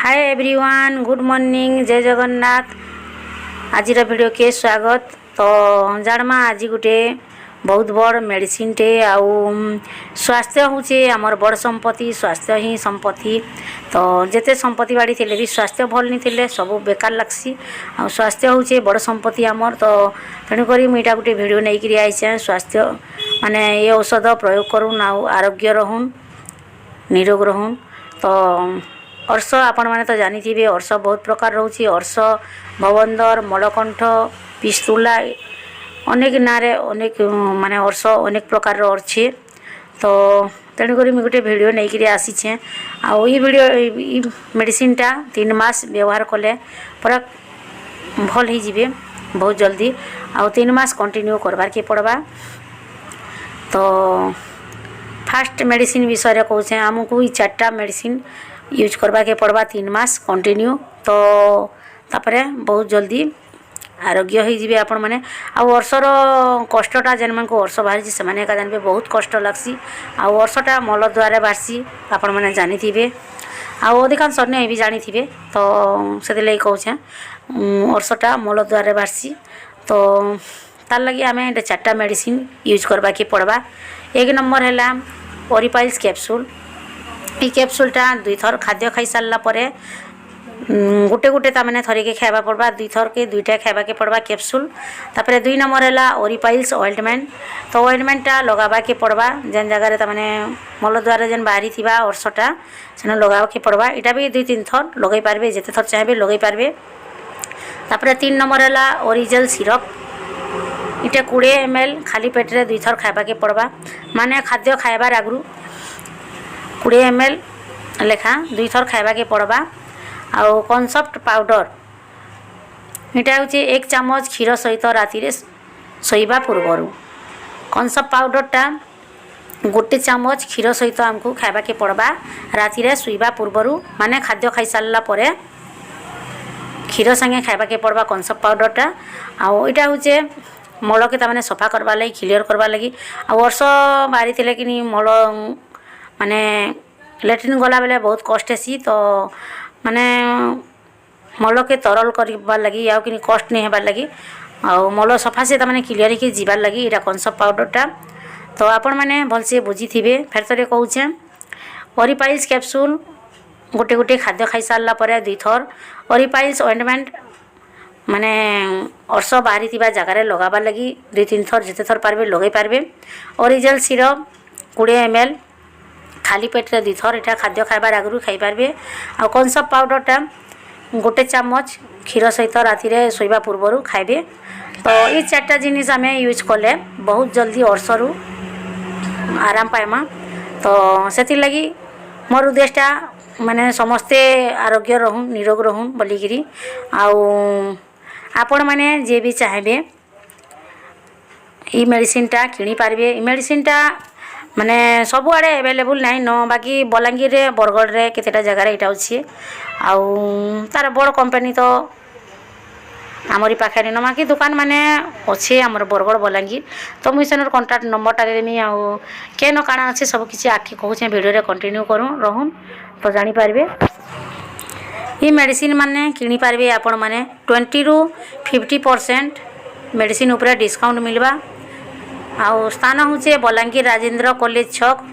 Hi everyone, good morning, जय जगन्नाथ। आज video के स्वागत। तो जानमा आज गोटे बहुत बड़ मेडिसिन टे आउ स्वास्थ्य होचे आमर बड़ संपत्ति। स्वास्थ्य ही संपत्ति। तो जेते संपत्ति बाड़ी थिले भी स्वास्थ्य भल नहीं थिले सब बेकार लागसी। आ स्वास्थ्य होचे बड़ संपत्ति आमर। तो तेणु करी मुझा गोटे वीडियो नहीं करी आइछे। स्वास्थ्य माने ये औषध प्रयोग करूँ आउ आरोग्य रहूँ, निरोग रहूँ। तो अर्ष आपण मैंने तो जानी थे, अर्ष बहुत प्रकार रोचे। अर्ष, भवंदर, मलकंठ, पिस्तुला अनेक नारे अनेक माने अर्ष अनेक प्रकार अच्छे। तो तेणुक मुझे गोटे भिड नहीं कि आसीचे। आई भिड मेडिसिनटा 3 मास व्यवहार कले पूरा भल हो जाए बहुत जल्दी। आउ 3 मास कंटिन्यू करवार के पड़वा। तो फास्ट मेडिसिन विषय कहूँ आमको ये 4टा मेडिसिन यूज करवा के पड़वा 3 मास कंटिन्यू। तो तापरे बहुत जल्दी आरोग्य हो जाए आपण मैंने। वर्षर कष्टा जेन मन को वर्ष बाहरी से जानवे बहुत कष्ट लगसी। वर्षटा मल द्वारा बाहरी आपण मैंने जानी थे। अधिकांश अन्य भी जानी थे। तो से लगे कहूँ वर्षटा मल द्वारा बाहरी। तो तार लगी आम 4टा मेडिसिन यूज करवा के पड़वा। 1 नंबर है ओरिपाइल्स कैप्सूल। ये कैप्सूलटा 2 थर खाद्य खाई सारा पर गोटे गोटे ताने थरे के खावा पड़वा। 2 थर के 2टा खावा के पड़वा कैप्सूल। तापर 2 नंबर है ओरिपाइल्स ऑइंटमेंट। तो ऑइंटमेंटा लगावा के पड़वा जेन जगह ताने मल द्वारा जेन बाहरी थिबा अर्षटा से लगावा के पड़वा। इटा भी 2-3 थर लगे पारबे, जिते थर चाहे लगे पारबे। तापर 3 नंबर है ओरिजिनल सिरप। इटा 20 ml खाली पेटे 2 थर खावा के पड़वा। माने खाद्य खाइबार आगु 20 ml लेखा 2 थर खाइबा के पड़वा। आउ कॉन्सेप्ट पाउडर इटा हूँ 1 चामच क्षीर सहित राति शोवा पूर्वर। कॉन्सेप्ट पाउडरटा 1 चामच क्षीर सहित आमको खाइबा के पड़वा राति शोवा पूर्वर। माने खाद्य खाई सारा पर क्षीर संगे खाइबा के पड़वा कॉन्सेप्ट पाउडरटा। आउ इटा हूँ मल के ताने सफा करवा लगी, क्लियर करवा लगी। वर्ष बाहरी थे कि मल माने लैट्रिन गला बेले बहुत कष्ट हेसी। तो माने मल के तरल करवार लगी या कि कष्ट नहीं होबार लगी। आउ मल सफा से ताने क्लियर ही जीवार लगी इटा कॉन्सेप्ट पाउडरटा। तो आपण मैंने भलसे बुझी थे। फेर थोड़े कहूँ ओरिपाइल्स कैप्सूल गोटे गोटे खाद्य खाई सारा पर 2 थर। ओरिपाइल्स ऑइंटमेंट माने अर्ष बाहरी थिबा जगार लगाबार लगी 2-3 थर जिते थर पारबे लगे पारबे। ओरिजिनल सिरप 20 ml खाली पेटे 2 थर इटा खाद्य खाइबार आगु खाई पारबे। आ कॉन्सेप्ट पाउडरटा 1 चामच क्षीर सहित राति शोवा पूर्वर खाइबे। तो ये 4टा जिनिस आम यूज कले बहुत जल्दी अर्षरु आराम पाइमा। तो से लगी मोर उद्देश्यटा माने समस्ते आरोग्य रहूँ, निरोग रहूँ बोलिकी। आपण मैंने जे भी चाहिए ये मेडिसिनटा किनी पारबे। ये मेडिसिनटा माने सबुआड़े एवेलेबल नहीं न, बाकी बलांगीर रे बरगढ़ रे केतेटा जगह इटा अच्छे। तार बड़ कंपनी तो आमरी पाखे न, बाकी दुकान माने अच्छे आमर बरगढ़ बलांगीर। तो मुझे सेनर कॉन्टाक्ट नंबरटा देमी। केन काଣା अच्छे सब किसी आखि कहूँ भिडियो कंटिन्यू करूँ रहूँ तो जानीपारे। ये मेडिसिन माने किनी पारबे आपण माने 20 ରୁ 50% मेडिसिन उपरे डिस्काउंट मिलवा। आउ स्थान हूँ बलांगीर राजेंद्र कॉलेज छक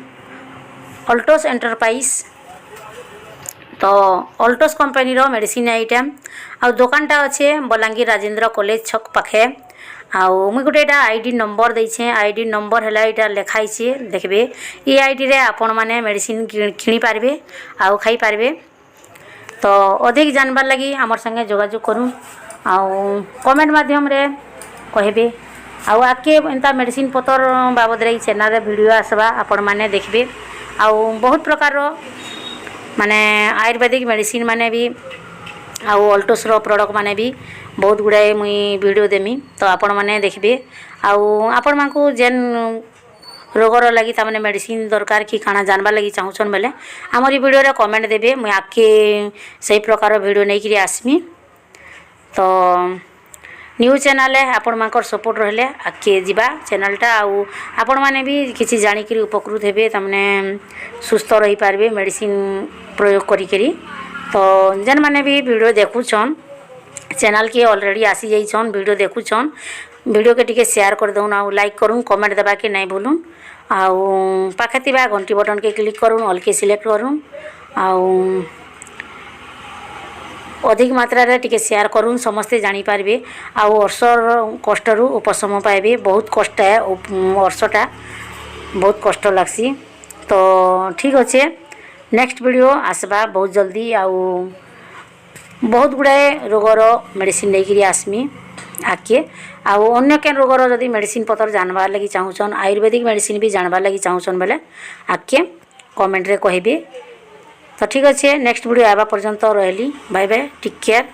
अल्टोस एंटरप्राइज। तो अल्टोस कंपनी रो मेडिसिन आइटम। आउ दुकानटा अच्छे बलांगीर राजेंद्र कॉलेज छक पाखे। आउ मुझे गोटे आईडी नंबर देछे। आईडी नंबर है इटा लिखाई देखबे। ये आईडी रे आपण माने मेडिसिन किनी पारबे आउ खाई पारबे। तो अधिक जानबार लगी आमर संगे जोगाजोग करूँ। कमेंट माध्यम रे कहबे। आगे एंता मेडिसिन पतर बाबद रे चैनल वीडियो आसवा आपण माने देखबे। बहुत प्रकार माने आयुर्वेदिक मेडिसिन माने भी अल्टोस रो प्रोडक्ट माने भी बहुत गुड़ाए मुई वीडियो देमी। तो आपण माने देखबे। आपण मानकू जेन रोगर लगी ताने मेडिसिन दरकार कि खाना जानबार लगी चाहूछन बेले आमरी वीडियो रे कमेंट देबे। मुई आगे सही प्रकार वीडियो नहीं कि आसमी। तो न्यूज चैनल है आपण मानकर सपोर्ट रहले आगे जीवा चैनलटा। आपण माने भी किसी जानिक उपकृत हेबे, तामने सुस्थ रही पारबे मेडिसिन प्रयोग करी। तो जेन मैंने भी वीडियो देखुछन चैनल के ऑलरेडी आसी जाइछन वीडियो देखुछन वीडियो के टिके शेयर कर दउन आ लाइक करूँ कमेंट देबा के नहीं भूलुन आउ पाखे थिबा घंटी बटन के क्लिक करूँ ऑल के सिलेक्ट करूँ आउ अधिक मात्रा रे टिके शेयर करूँ समस्ते जानी पारबे आउ अर्षर कष्टरू उपशम पाइबे बहुत कष्ट है अर्षटा बहुत कष्ट लागसी तो ठीक अच्छे नेक्स्ट वीडियो आसबा बहुत जल्दी आउ बहुत गुड़ाए रोगर मेडिसिन लेकिरी आसमी आके आउ अन्य केन रोगर जदि मेडिसिन पतर जानबार लगी चाहूछन आयुर्वेदिक मेडिसिन भी जानबार लगी चाहूछन बेले आके कमेंट रे कहबे तो ठीक अच्छे नेक्स्ट वीडियो आवा पर्यंत रहली बाय बाय टेक केयर।